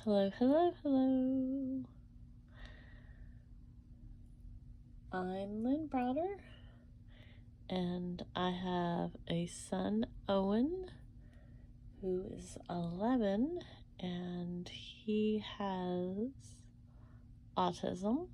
Hello, hello, hello. I'm Lynn Browder, and I have a son, Owen, who is 11, and he has autism.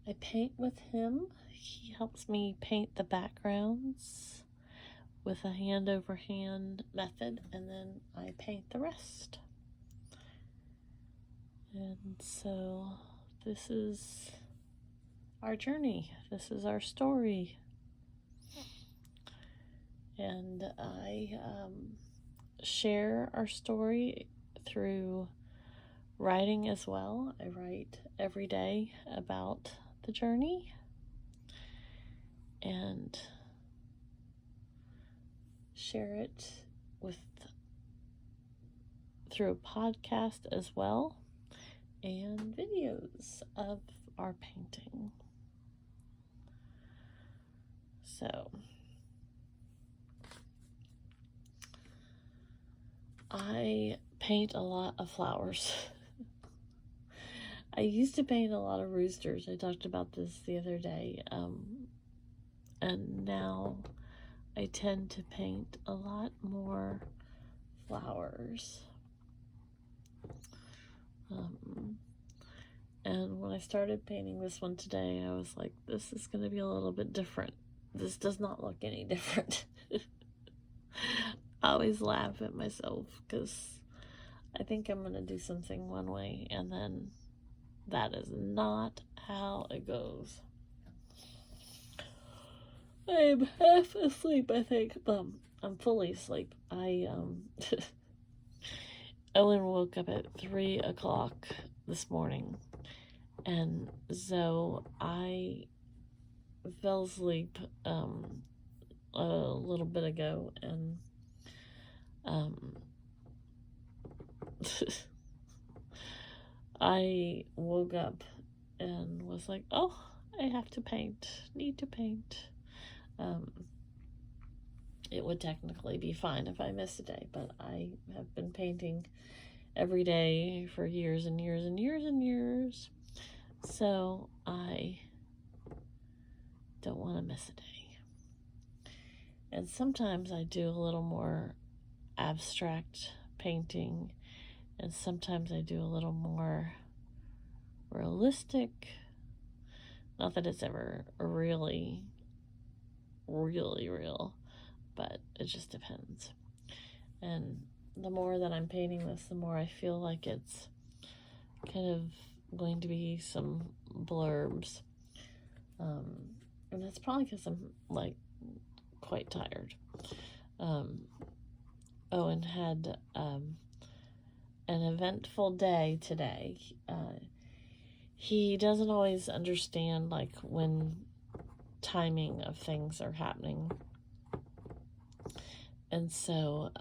I paint with him. He helps me paint the backgrounds with a hand-over-hand method, and then I paint the rest. And so this is our journey. This is our story. And I share our story through writing as well. I write every day about the journey and share it through a podcast as well, and videos of our painting. So I paint a lot of flowers. I used to paint a lot of roosters. I talked about this the other day. And now I tend to paint a lot more flowers. And when I started painting this one today, I was like, this is going to be a little bit different. This does not look any different. I always laugh at myself because I think I'm going to do something one way, and then that is not how it goes. I'm half asleep, I think. I'm fully asleep. Owen woke up at 3 o'clock this morning, and so I fell asleep a little bit ago, and I woke up and was like, oh, I have to paint, need to paint. It would technically be fine if I missed a day, but I have been painting every day for years and years and years and years, so I don't want to miss a day. And sometimes I do a little more abstract painting, and sometimes I do a little more realistic. Not that it's ever really real, but it just depends. And the more that I'm painting this, the more I feel like it's kind of going to be some blurbs. And that's probably because I'm like quite tired. Owen had an eventful day today. He doesn't always understand like when timing of things are happening, and so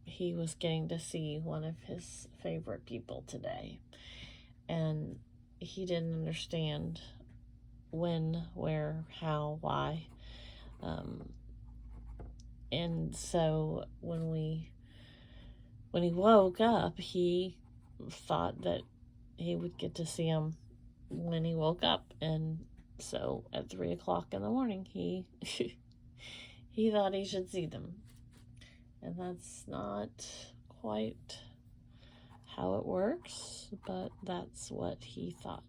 he was getting to see one of his favorite people today, and he didn't understand when, where, how, why, and so when he woke up, he thought that he would get to see him when he woke up, and so at 3 o'clock in the morning, he thought he should see them. And that's not quite how it works, but that's what he thought.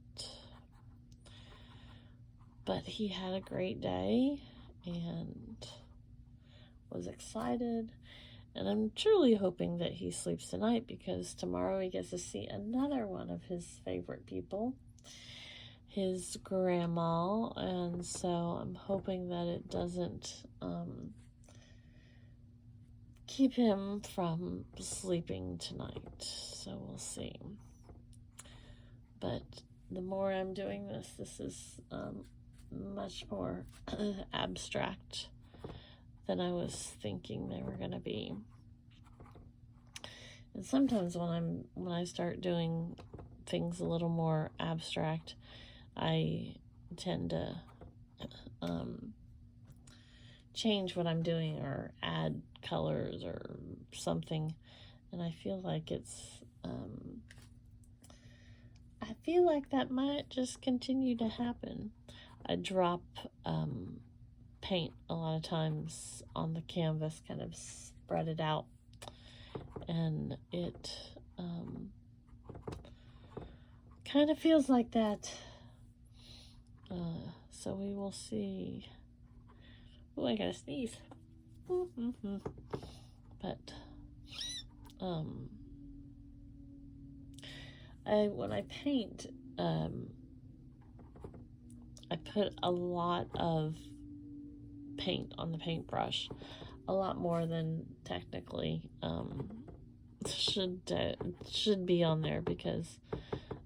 But he had a great day and was excited. And I'm truly hoping that he sleeps tonight, because tomorrow he gets to see another one of his favorite people, his grandma. And so I'm hoping that it doesn't keep him from sleeping tonight. So we'll see. But the more I'm doing this is much more abstract than I was thinking they were going to be. And sometimes when I start doing things a little more abstract, I tend to change what I'm doing or add colors or something, And I feel like I feel like that might just continue to happen. I drop paint a lot of times on the canvas, kind of spread it out, and it kind of feels like that. So we will see. Oh, I gotta sneeze. But when I paint, I put a lot of paint on the paintbrush, a lot more than technically should be on there, because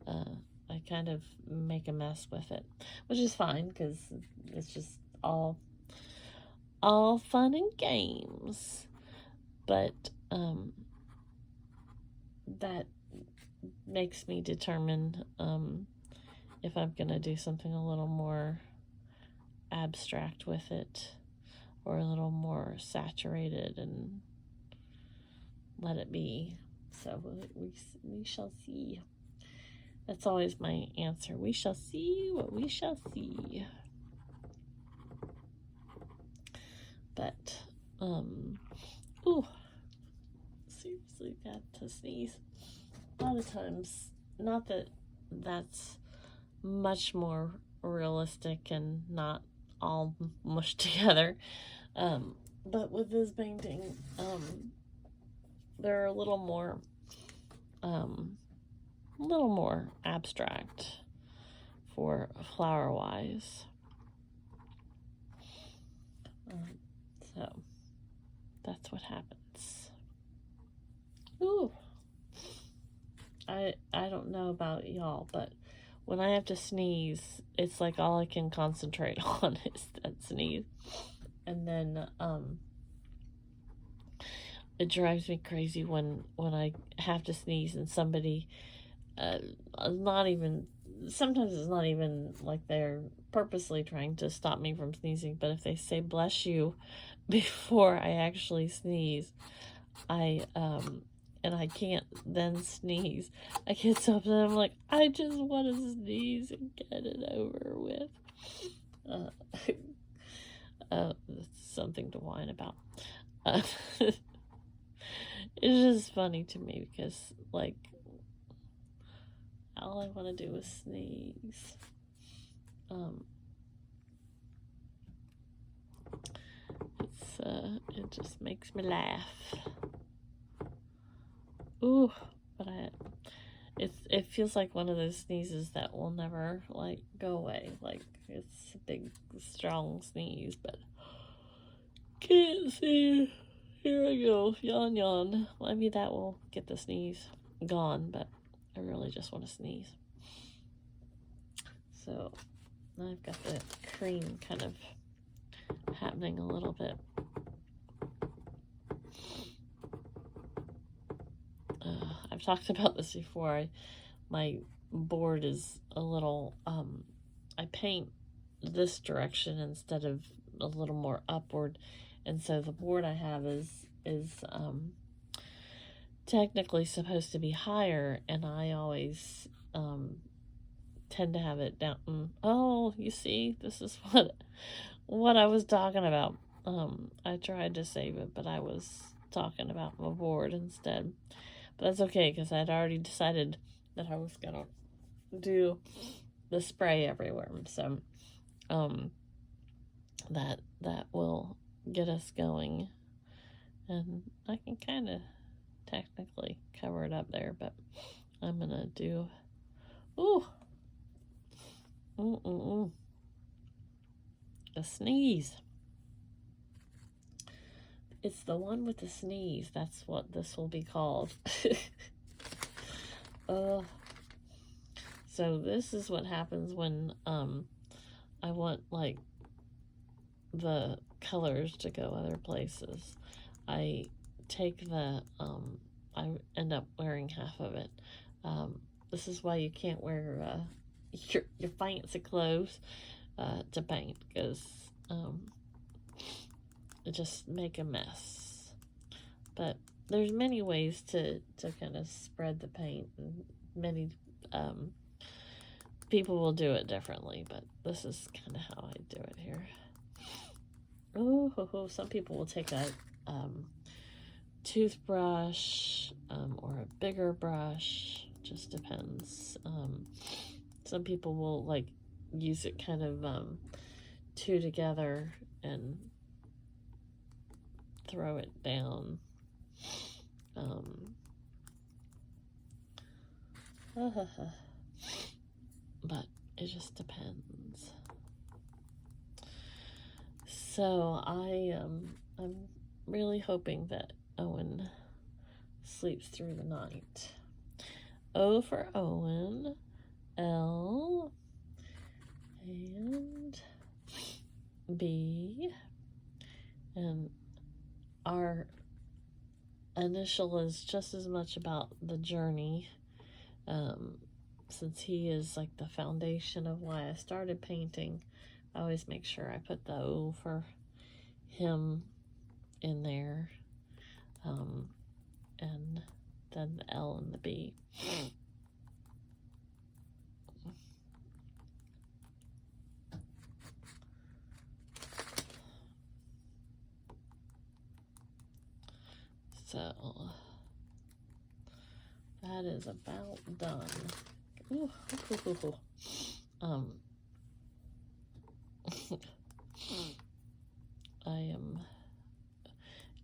I kind of make a mess with it, which is fine because it's just all fun and games. But that makes me determine if I'm gonna do something a little more abstract with it, or a little more saturated, and let it be. So we shall see. That's always my answer. We shall see what we shall see. But ooh, seriously got to sneeze. A lot of times, not that that's much more realistic and not all mushed together, but with this painting, they're a little more abstract for flower wise. So that's what happens. Ooh, I don't know about y'all, but when I have to sneeze, it's like all I can concentrate on is that sneeze. And then it drives me crazy when I have to sneeze and somebody sometimes it's not even like they're purposely trying to stop me from sneezing, but if they say bless you before I actually sneeze, and I can't then sneeze, I get so upset. I'm like, I just want to sneeze and get it over with. It's something to whine about. It's just funny to me because, like, all I want to do is sneeze. It just makes me laugh. Ooh, but it feels like one of those sneezes that will never, like, go away. Like, it's a big, strong sneeze, but can't see. Here I go, yawn, yawn. Well, maybe that will get the sneeze gone, but I really just want to sneeze. So I've got the cream kind of happening a little bit. I've talked about this before. My board is a little, I paint this direction instead of a little more upward, and so the board I have is technically supposed to be higher, and I always tend to have it down. Oh, you see, this is what I was talking about. I tried to save it, but I was talking about my board instead. But that's okay, because I'd already decided that I was gonna do the spray everywhere. So that will get us going, and I can kind of technically cover it up there, but I'm gonna do a sneeze. It's the one with the sneeze. That's what this will be called. So this is what happens when I want, like, the colors to go other places. I take I end up wearing half of it. This is why you can't wear your fancy clothes to paint, because it just make a mess. But there's many ways to kind of spread the paint, and many people will do it differently, but this is kind of how I do it here. Oh, some people will take a toothbrush or a bigger brush, just depends. Some people will like use it kind of two together and throw it down. But it just depends. So I'm really hoping that Owen sleeps through the night. O for Owen, L, and B, and our initial is just as much about the journey, since he is like the foundation of why I started painting. I always make sure I put the O for him in there, and then the L and the B. So that is about done. Ooh.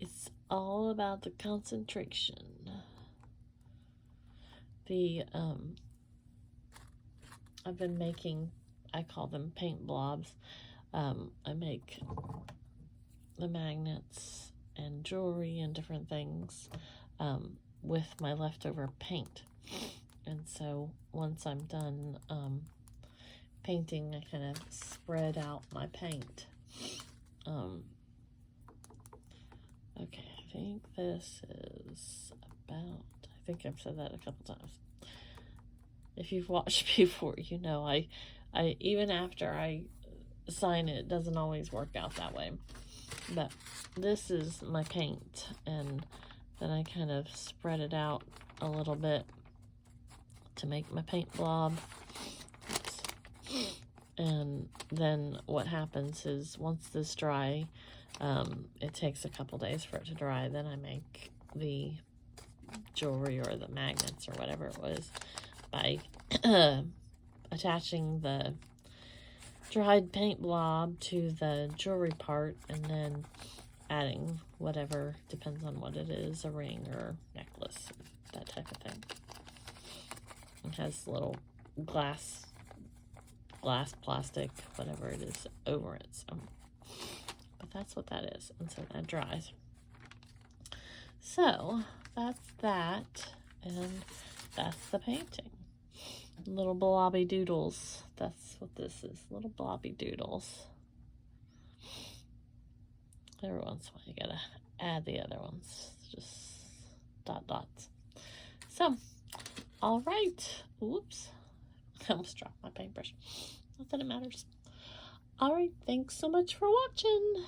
It's all about the concentration. I've been making, I call them paint blobs. I make the magnets and jewelry and different things with my leftover paint. And so once I'm done painting, I kind of spread out my paint. Okay, I think this is about, I think I've said that a couple times. If you've watched before, you know I even after I sign it, it doesn't always work out that way. But this is my paint, and then I kind of spread it out a little bit to make my paint blob. And then what happens is once this dry, it takes a couple days for it to dry. Then I make the jewelry or the magnets or whatever it was by attaching the dried paint blob to the jewelry part and then adding whatever, depends on what it is, a ring or necklace, that type of thing. It has little glass, plastic, whatever it is over it. So, but that's what that is, and so that dries. So that's that, and that's the painting. Little blobby doodles. That's what this is. Little blobby doodles. Every once in a while you gotta add the other ones. Just dots. So, alright. Oops. I almost dropped my paintbrush. Not that it matters. Alright, thanks so much for watching.